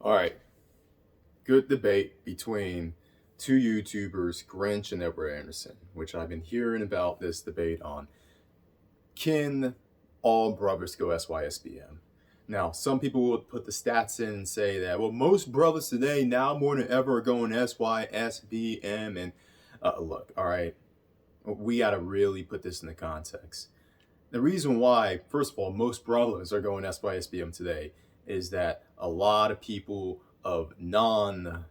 All right, good debate between two YouTubers, Grinch and Edward Anderson, which I've been hearing about this debate on. Can all brothers go SYSBM? Now, some people would put the stats in and say that, well, most brothers today, now more than ever, are going SYSBM. And look, all right, we got to really put this in the context. The reason why, first of all, most brothers are going SYSBM today is that a lot of people of non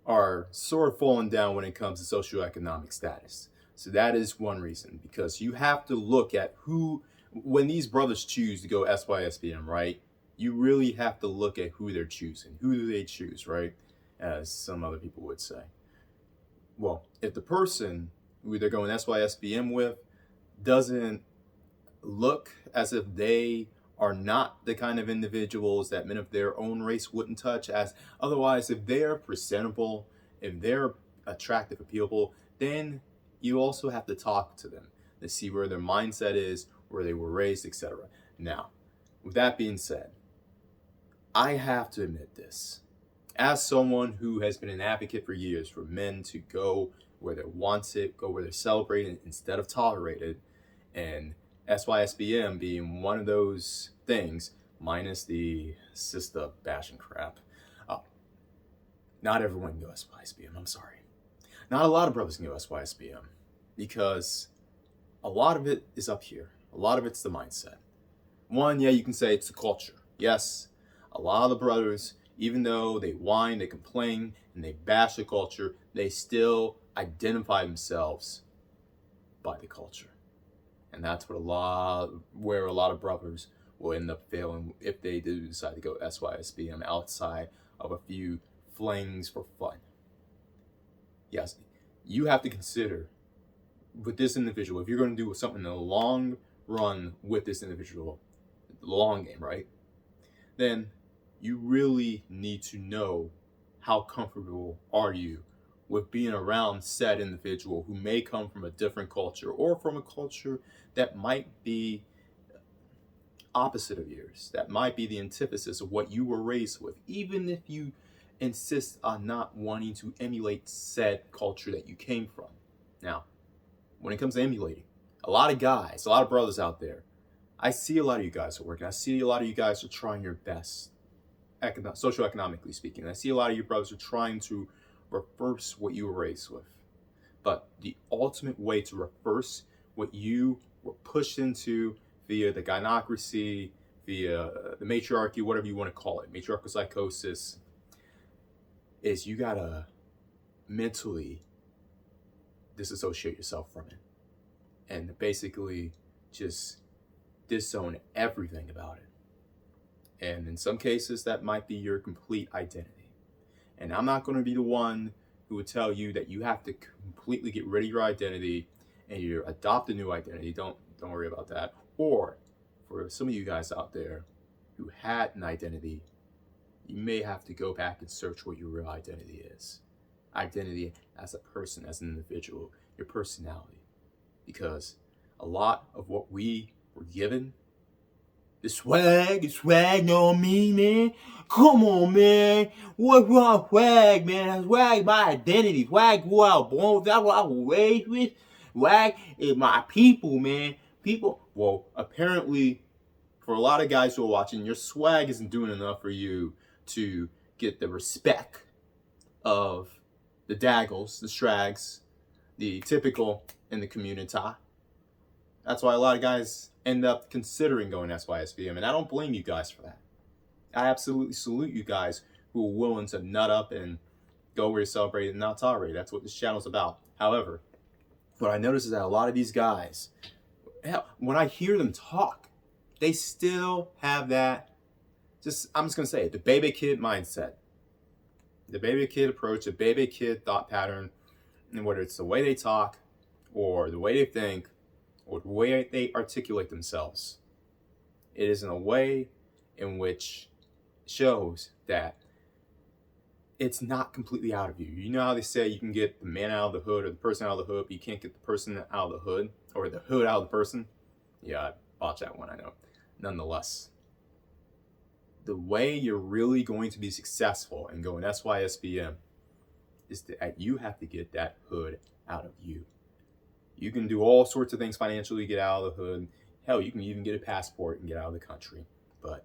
are sort of falling down when it comes to socioeconomic status. So that is one reason, because you have to look at who, when these brothers choose to go SYSBM, right? You really have to look at who they're choosing. Who do they choose, right? As some other people would say. Well, if the person who they're going SYSBM with doesn't look as if they are not the kind of individuals that men of their own race wouldn't touch, as otherwise, if they're presentable, if they're attractive, appealable, then you also have to talk to them to see where their mindset is, where they were raised, etc. Now, with that being said, I have to admit this. As someone who has been an advocate for years for men to go where they're wanted, go where they're celebrated instead of tolerated, and SYSBM being one of those things, minus the sister bashing crap. Not everyone can go SYSBM, I'm sorry. Not a lot of brothers can go SYSBM because a lot of it is up here. A lot of it's the mindset. One, yeah, you can say it's the culture. Yes, a lot of the brothers, even though they whine, they complain, and they bash the culture, they still identify themselves by the culture. And that's what where a lot of brothers will end up failing if they do decide to go SYSBM outside of a few flings for fun. Yes, you have to consider with this individual, if you're going to do something in the long run with this individual, the long game, right? Then you really need to know how comfortable are you with being around said individual who may come from a different culture or from a culture that might be opposite of yours, that might be the antithesis of what you were raised with, even if you insist on not wanting to emulate said culture that you came from. Now, when it comes to emulating, a lot of guys, a lot of brothers out there, I see a lot of you guys are working. I see a lot of you guys are trying your best, socioeconomically speaking. I see a lot of you brothers are trying to reverse what you were raised with. But the ultimate way to reverse what you were pushed into via the gynocracy, via the matriarchy, whatever you want to call it, matriarchal psychosis, is you gotta mentally disassociate yourself from it and basically just disown everything about it. And in some cases, that might be your complete identity. And I'm not going to be the one who would tell you that you have to completely get rid of your identity and you adopt a new identity. Don't worry about that. Or for some of you guys out there who had an identity, you may have to go back and search what your real identity is. Identity as a person, as an individual, your personality. Because a lot of what we were given, the swag, know what I mean, man? Come on, man. What's wrong with swag, man? Swag my identity. Swag who I was born with. That's what I was raised with. Swag is my people, man. People, well, apparently, for a lot of guys who are watching, your swag isn't doing enough for you to get the respect of the daggles, the strags, the typical in the community. That's why a lot of guys end up considering going SYSBM, and I don't blame you guys for that. I absolutely salute you guys who are willing to nut up and go where you're celebrated and not tolerated. That's what this channel's about. However, what I notice is that a lot of these guys, when I hear them talk, they still have that, I'm just going to say it, the baby kid mindset. The baby kid approach, the baby kid thought pattern, and whether it's the way they talk or the way they think or the way they articulate themselves, it is in a way in which shows that it's not completely out of you. You know how they say you can get the man out of the hood or the person out of the hood, but you can't get the person out of the hood or the hood out of the person? Yeah, I botched that one, I know. Nonetheless, the way you're really going to be successful in going SYSBM is that you have to get that hood out of you. You can do all sorts of things financially to get out of the hood. Hell, you can even get a passport and get out of the country. But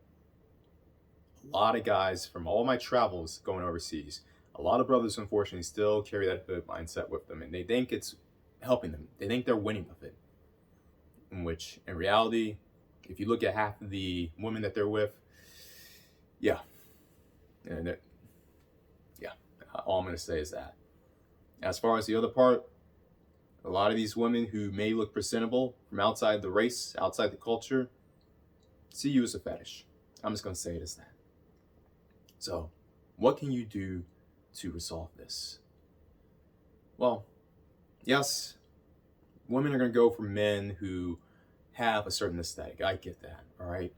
a lot of guys from all my travels going overseas, a lot of brothers unfortunately still carry that hood mindset with them, and they think it's helping them. They think they're winning with it. In which, in reality, if you look at half of the women that they're with, yeah, and yeah, all I'm going to say is that. As far as the other part, a lot of these women who may look presentable from outside the race, outside the culture, see you as a fetish. I'm just going to say it as that. So, what can you do to resolve this? Well, yes, women are going to go for men who have a certain aesthetic. I get that, all right?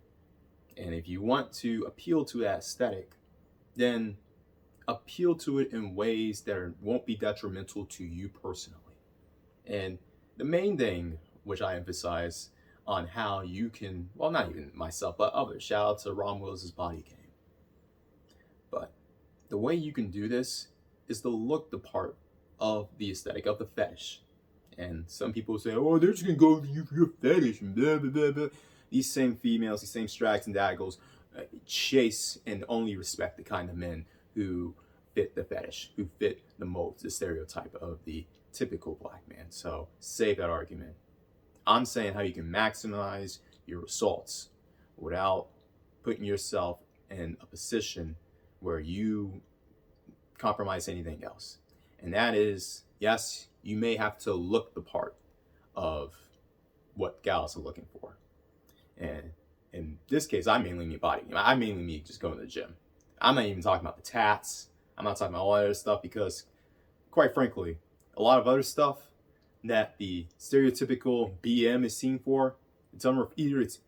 And if you want to appeal to that aesthetic, then appeal to it in ways that won't be detrimental to you personally. And the main thing, which I emphasize on how you can, well, not even myself, but others, shout out to Ron Willis' Body Game. But the way you can do this is to look the part of the aesthetic, of the fetish. And some people say, oh, they're just going to go to you for your fetish and blah, blah, blah, blah. These same females, these same strags and daggles chase and only respect the kind of men who fit the fetish, who fit the mold, the stereotype of the typical black man. So save that argument. I'm saying how you can maximize your results without putting yourself in a position where you compromise anything else. And that is, yes, you may have to look the part of what gals are looking for. And in this case, I mainly mean body. I mainly mean just going to the gym. I'm not even talking about the tats. I'm not talking about all that other stuff because, quite frankly, a lot of other stuff that the stereotypical BM is seen for, either it's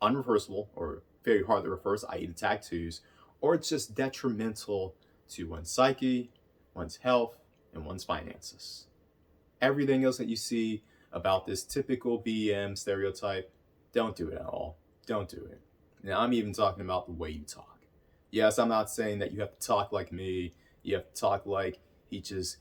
unreversible or very hard to reverse, i.e. the tattoos, or it's just detrimental to one's psyche, one's health, and one's finances. Everything else that you see about this typical BM stereotype, don't do it at all. Don't do it. Now, I'm even talking about the way you talk. Yes, I'm not saying that you have to talk like me. You have to talk like he just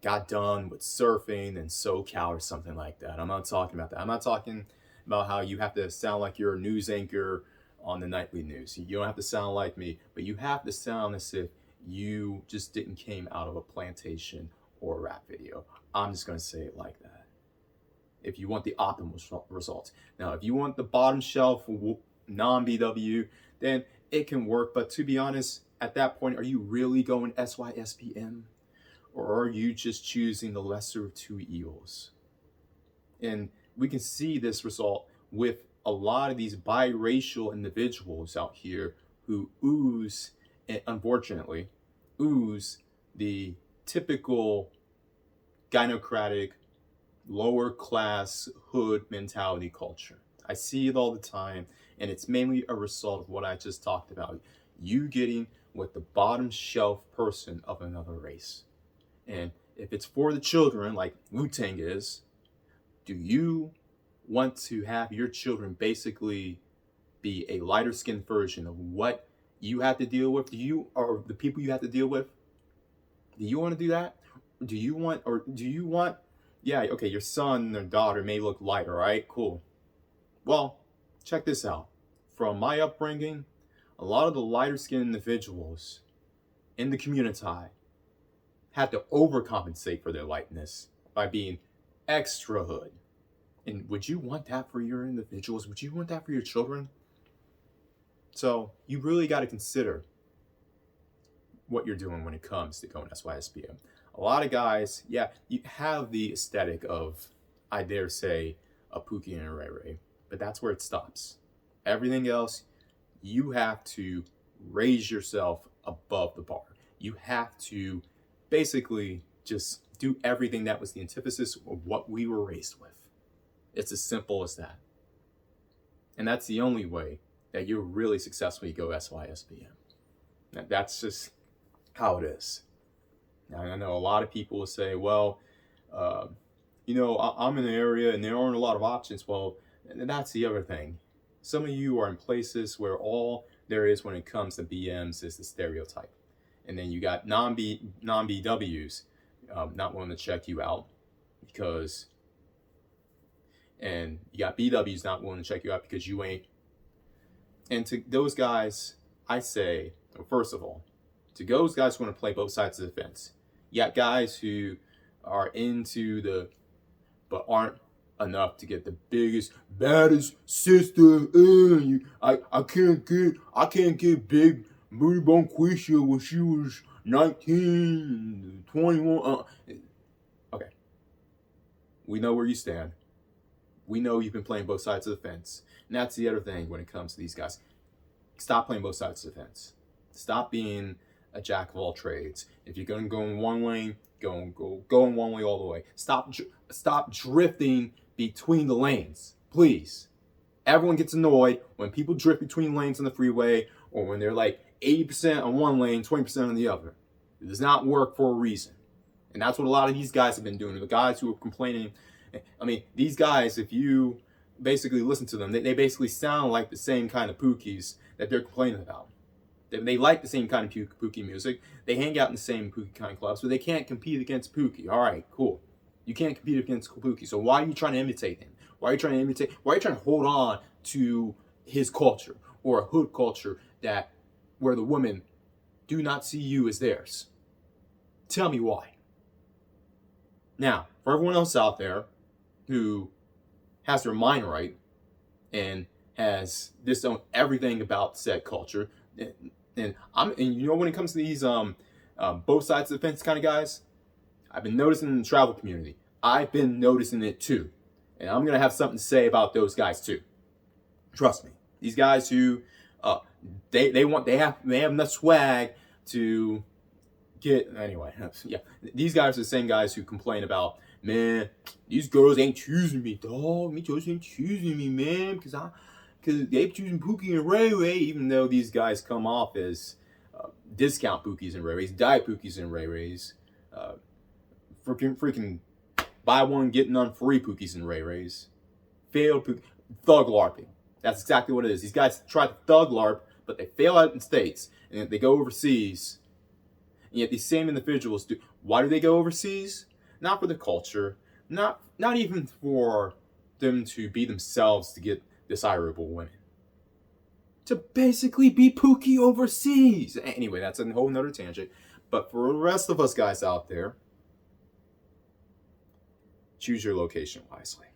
got done with surfing in SoCal or something like that. I'm not talking about that. I'm not talking about how you have to sound like you're a news anchor on the nightly news. You don't have to sound like me, but you have to sound as if you just didn't came out of a plantation or a rap video. I'm just going to say it like that. If you want the optimal results. Now, if you want the bottom shelf non-BW, then it can work. But to be honest, at that point, are you really going SYSBM? Or are you just choosing the lesser of two evils? And we can see this result with a lot of these biracial individuals out here who ooze, and unfortunately, ooze the typical gynocratic, lower class hood mentality culture. I see it all the time, and it's mainly a result of what I just talked about. You getting with the bottom shelf person of another race. And if it's for the children, like Wu-Tang is, do you want to have your children basically be a lighter skinned version of what you have to deal with? Or the people you have to deal with? Do you want to do that? Do you want, yeah, okay, your son or daughter may look lighter, right? Cool. Well, check this out. From my upbringing, a lot of the lighter skinned individuals in the community had to overcompensate for their lightness by being extra hood. And would you want that for your individuals? Would you want that for your children? So you really got to consider what you're doing when it comes to going SYSBM. A lot of guys, yeah, you have the aesthetic of, I dare say, a Pookie and a Ray Ray, but that's where it stops. Everything else, you have to raise yourself above the bar. You have to basically just do everything that was the antithesis of what we were raised with. It's as simple as that. And that's the only way that you're really successfully go SYSBM. That's just how it is. Now, I know a lot of people will say, well, I'm in an area and there aren't a lot of options. Well, that's the other thing. Some of you are in places where all there is when it comes to BMs is the stereotype. And then you got non-BWs not willing to check you out because, and you got BWs not willing to check you out because you ain't. And to those guys, I say, well, first of all, to those guys who want to play both sides of the fence, you got guys who are into the, but aren't enough to get the biggest, baddest sister. I can't get big booty bone Quisha when she was 19, 21. Okay, we know where you stand. We know you've been playing both sides of the fence. And that's the other thing when it comes to these guys. Stop playing both sides of the fence. Stop being a jack of all trades. If you're going to go in one lane, go in one way all the way. Stop drifting between the lanes, please. Everyone gets annoyed when people drift between lanes on the freeway, or when they're like 80% on one lane, 20% on the other. It does not work for a reason. And that's what a lot of these guys have been doing. The guys who are complaining, I mean, these guys, if you basically listen to them, they basically sound like the same kind of pookies that they're complaining about. They like the same kind of pookie music. They hang out in the same pookie kind of clubs, but they can't compete against Pookie. All right, cool. You can't compete against Pookie. So why are you trying to imitate him? Why are you trying to hold on to his culture or a hood culture where the women do not see you as theirs? Tell me why. Now, for everyone else out there who has their mind right and has disowned everything about said culture, and you know, when it comes to these both sides of the fence kind of guys, I've been noticing in the travel community. I've been noticing it too, and I'm gonna have something to say about those guys too. Trust me, these guys who they have enough swag to get anyway. Yeah, these guys are the same guys who complain about, man, these girls ain't choosing me, dog. Me just ain't choosing me, man, because they choosing Pookie and Ray Ray, even though these guys come off as discount Pookies and Ray Rays, diet Pookies and Ray Rays, freaking buy one get none free Pookies and Ray Rays, failed thug LARPing. That's exactly what it is. These guys try to thug LARP, but they fail out in states, and they go overseas. And yet these same individuals do. Why do they go overseas? Not for the culture, not even for them to be themselves to get desirable women. To basically be Pookie overseas. Anyway, that's a whole nother tangent. But for the rest of us guys out there, choose your location wisely.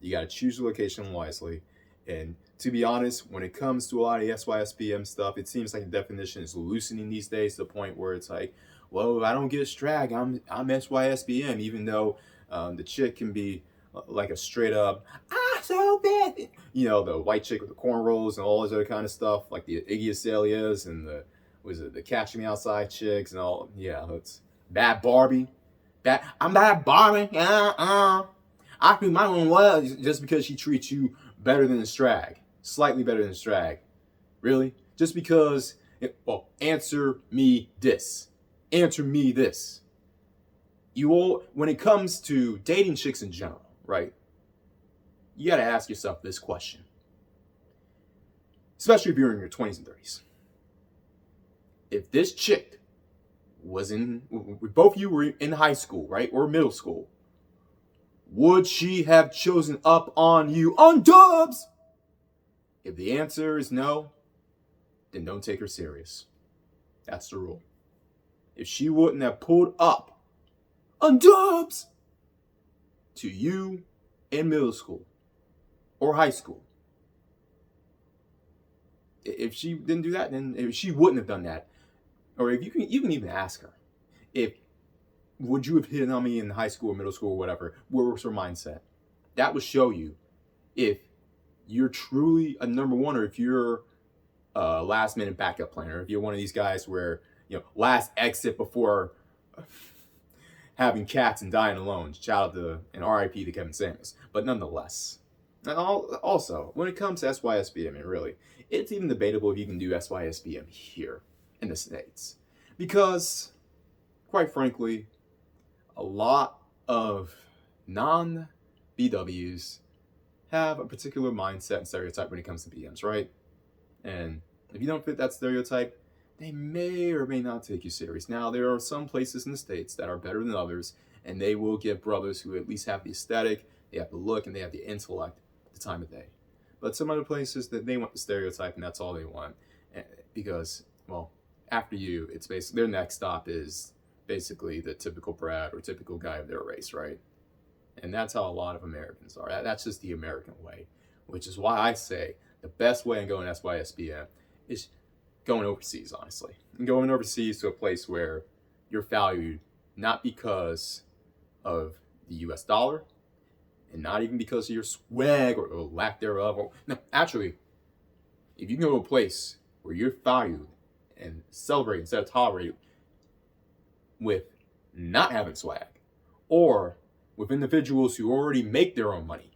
You got to choose your location wisely. And to be honest, when it comes to a lot of the SYSBM stuff, it seems like the definition is loosening these days to the point where it's like, well, if I don't get strag, I'm SYSBM, even though the chick can be like a straight up, so bad. You know, the white chick with the cornrows and all this other kind of stuff, like the Iggy Azaleas and the Catch Me Outside chicks and all. Yeah, it's bad Barbie. I'm bad Barbie. I think my own well just because she treats you better than the strag, slightly better than the strag. Really? Just because, well, answer me this. Answer me this. You all, when it comes to dating chicks in general, right? You got to ask yourself this question. Especially if you're in your 20s and 30s. If this chick was both of you were in high school, right? Or middle school. Would she have chosen up on you on dubs? If the answer is no, then don't take her serious. That's the rule. If she wouldn't have pulled up on dubs to you in middle school or high school, if she didn't do that, then if she wouldn't have done that, or if you can even ask her, would you have hit on me in high school or middle school or whatever? What was her mindset? That would show you if you're truly a number one, or if you're a last minute backup plan, or if you're one of these guys where, you know, last exit before having cats and dying alone. Shout out to an RIP to Kevin Samuels. But nonetheless, and also when it comes to SYSBM, it's even debatable if you can do SYSBM here in the States, because quite frankly, a lot of non-BWs have a particular mindset and stereotype when it comes to BMs, right? And If you don't fit that stereotype, they may or may not take you serious. Now, there are some places in the States that are better than others, and they will give brothers who at least have the aesthetic, they have the look, and they have the intellect the time of day. But some other places, that they want the stereotype, and that's all they want. Because, well, after you, it's basically their next stop is basically the typical brat or typical guy of their race, right? And that's how a lot of Americans are. That's just the American way, which is why I say the best way in going SYSBM is going overseas, honestly. And going overseas to a place where you're valued not because of the US dollar, and not even because of your swag or lack thereof. No, actually, if you can go to a place where you're valued and celebrated instead of tolerated with not having swag, or with individuals who already make their own money,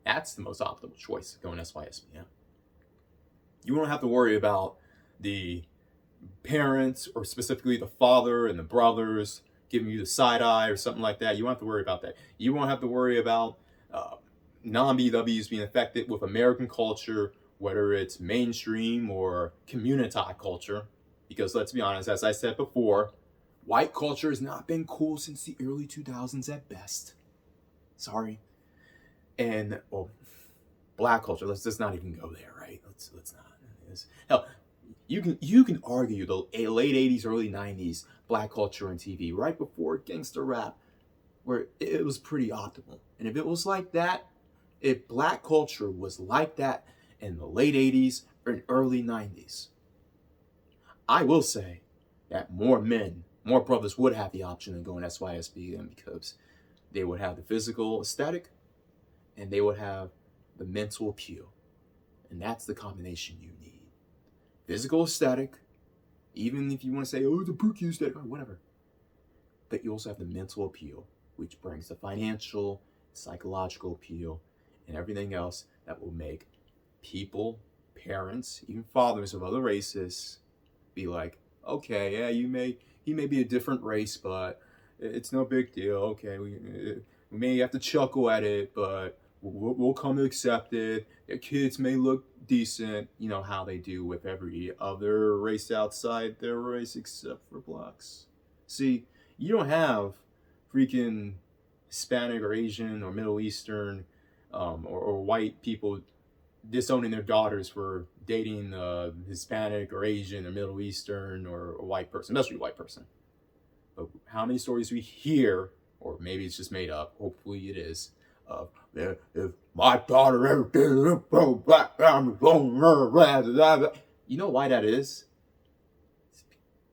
that's the most optimal choice going SYSBM. You won't have to worry about the parents, or specifically the father and the brothers, giving you the side eye or something like that. You won't have to worry about that. You won't have to worry about non-BWs being affected with American culture, whether it's mainstream or community culture. Because let's be honest, as I said before, white culture has not been cool since the early 2000s at best. Sorry. And, well, black culture, let's just not even go there, right? Let's not. Hell, you can argue the late 80s, early 90s black culture on TV, right before gangster rap, where it was pretty optimal. And if it was like that, if black culture was like that in the late 80s or early 90s, I will say that more brothers would have the option of going SYSBM, because they would have the physical aesthetic and they would have the mental appeal. And that's the combination you need. Physical aesthetic, even if you want to say, oh, the Pookie aesthetic, or whatever. But you also have the mental appeal, which brings the financial, psychological appeal, and everything else that will make people, parents, even fathers of other races be like, okay, yeah, he may be a different race, but it's no big deal. Okay, we may have to chuckle at it, but we'll come to accept it. Their kids may look decent, you know how they do with every other race outside their race except for blacks. See, you don't have freaking Hispanic or Asian or Middle Eastern or white people disowning their daughters for dating a Hispanic or Asian or Middle Eastern or a white person, especially a white person. But how many stories we hear, or maybe it's just made up, hopefully it is, of if my daughter ever did it, black family, you know why that is?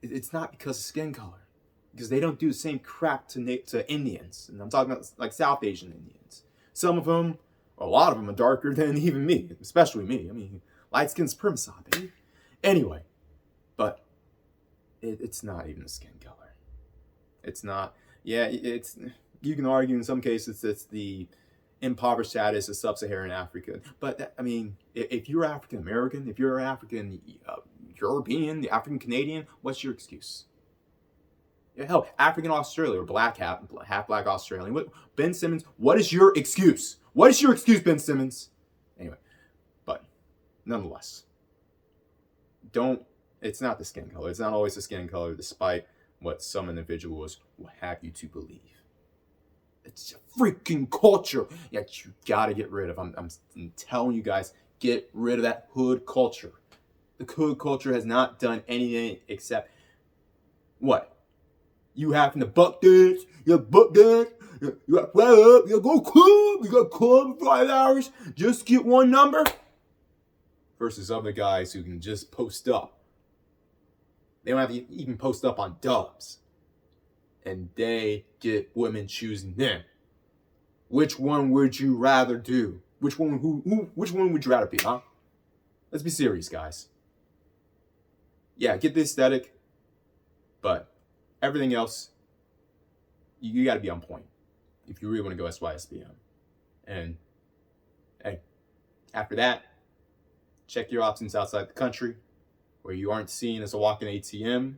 It's not because of skin color, because they don't do the same crap to Indians, and I'm talking about like South Asian Indians. Some of them, a lot of them, are darker than even me, especially me. I mean, light skin supremacy, baby. Anyway, but it's not even the skin color. It's not. Yeah, it's. You can argue in some cases it's the impoverished status of sub-Saharan Africa. But, I mean, if you're African American, if you're African European, the African Canadian, what's your excuse? Hell, African Australian, or half black Australian. Ben Simmons, what is your excuse? What is your excuse, Ben Simmons? Anyway, but nonetheless, it's not the skin color. It's not always the skin color, despite what some individuals will have you to believe. It's a freaking culture that you gotta get rid of. I'm telling you guys, get rid of that hood culture. The hood culture has not done anything except what? You having to buck dance, you got play up, you go club, you got club 5 hours, just get one number. Versus other guys who can just post up. They don't have to even post up on dubs. And they get women choosing them. Which one would you rather do? Which one would you rather be, huh? Let's be serious, guys. Yeah, get the aesthetic, but everything else, you got to be on point if you really want to go SYSBM. And hey, after that, check your options outside the country, where you aren't seen as a walking ATM,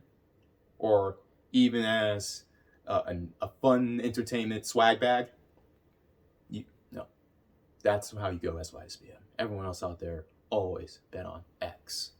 or even as a fun entertainment swag bag. No, that's how you go SYSBM. Everyone else out there, always bet on X.